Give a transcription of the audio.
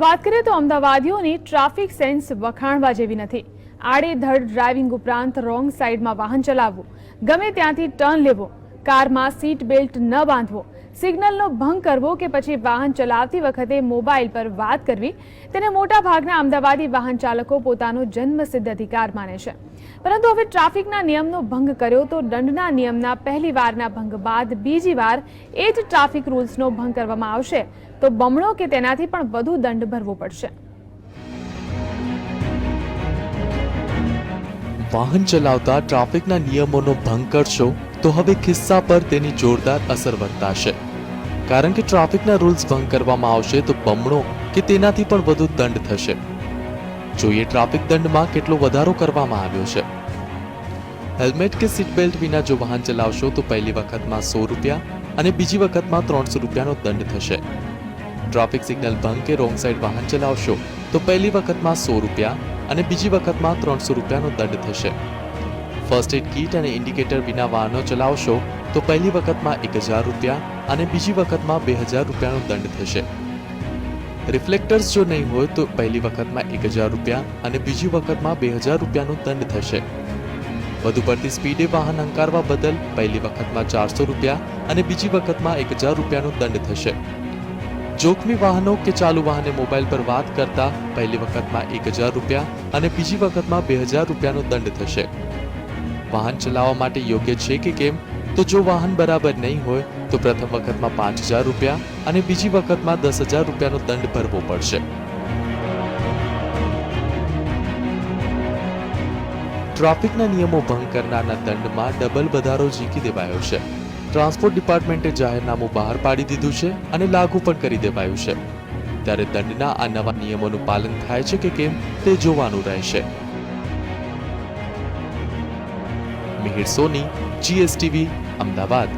વાત કરીએ તો અમદાવાદીઓની ટ્રાફિક સેન્સ વખાણવા જેવી નથી। આડેધડ ડ્રાઇવિંગ ઉપરાંત રોંગ સાઈડમાં વાહન ચલાવવું, ગમે ત્યાંથી ટર્ન લેવો, કારમાં સીટ બેલ્ટ ન બાંધવો, સિગ્નલનો ભંગ કરવો કે પછી વાહન ચલાવતી વખતે મોબાઈલ પર વાત કરવી, તેને મોટા ભાગના અમદાવાદી વાહન ચાલકો પોતાનો જન્મસિદ્ધ અધિકાર માને છે। પરંતુ હવે ટ્રાફિકના નિયમનો ભંગ કર્યો તો દંડના નિયમના પહેલી વારના ભંગ બાદ બીજી વાર એ જ ટ્રાફિક રૂલ્સનો ભંગ કરવામાં આવશે તો બમણો કે તેનાથી પણ વધુ દંડ ભરવો પડશે। વાહન ચલાવતા ટ્રાફિકના નિયમોનો ભંગ કરશો તો હવે ખિસ્સા પર તેની જોરદાર અસર વર્તાશે, કારણ કે ટ્રાફિકના રૂલ્સ ભંગ કરવામાં આવશે તો બમણો કે તેનાથી પણ વધુ દંડ થશે। જોઈએ ટ્રાફિક દંડમાં કેટલો વધારો કરવામાં આવ્યો છે। હેલ્મેટ કે સીટ બેલ્ટ વિના જો વાહન ચલાવશો તો પહેલી વખતમાં 100 રૂપિયા અને બીજી વખતમાં 300 રૂપિયાનો દંડ થશે। ટ્રાફિક સિગ્નલ ભંગ કે રોંગ સાઈડ વાહન ચલાવશો તો પહેલી વખતમાં 100 રૂપિયા અને બીજી વખતમાં 300 રૂપિયાનો દંડ થશે। ફર્સ્ટ એડ કીટ અને ઇન્ડિકેટર વિના વાહનો ચલાવશો તો પહેલી વખતમાં 1000 રૂપિયા અને બીજી વખતમાં 2000 રૂપિયાનો દંડ થશે। રિફ્લેક્ટર્સ જો નહીં હોય તો પહેલી વખતમાં 1000 રૂપિયા અને બીજી વખતમાં 2000 રૂપિયાનો દંડ થશે। વધુ પડતી સ્પીડે વાહન હંકારવા બદલ પહેલી વખતમાં 400 રૂપિયા અને બીજી વખતમાં 1000 રૂપિયાનો દંડ થશે। જોખમી વાહનો કે ચાલુ વાહને મોબાઈલ પર વાત કરતા પહેલી વખતમાં 1000 રૂપિયા અને બીજી વખતમાં 2000 રૂપિયાનો દંડ થશે। વાહન ચલાવવા માટે યોગ્ય છે કે કેમ તો જો વાહન બરાબર નહીં હોય તો પ્રથમ વખતમાં 5000 રૂપિયા અને બીજી વખતમાં 10000 રૂપિયાનો દંડ ભરવો પડશે। ટ્રાફિકના નિયમો ભંગ કરનારના દંડમાં ડબલ વધારો ઝીકી દેવાયો છે। ટ્રાન્સપોર્ટ ડિપાર્ટમેન્ટે જાહેરનામું બહાર પાડી દીધું છે અને લાગુ પણ કરી દેવાયું છે, ત્યારે દંડના આ નવા નિયમોનું પાલન થાય છે કે કેમ તે જોવાનું રહેશે। મિહિર સોની, GSTV, અમદાવાદ।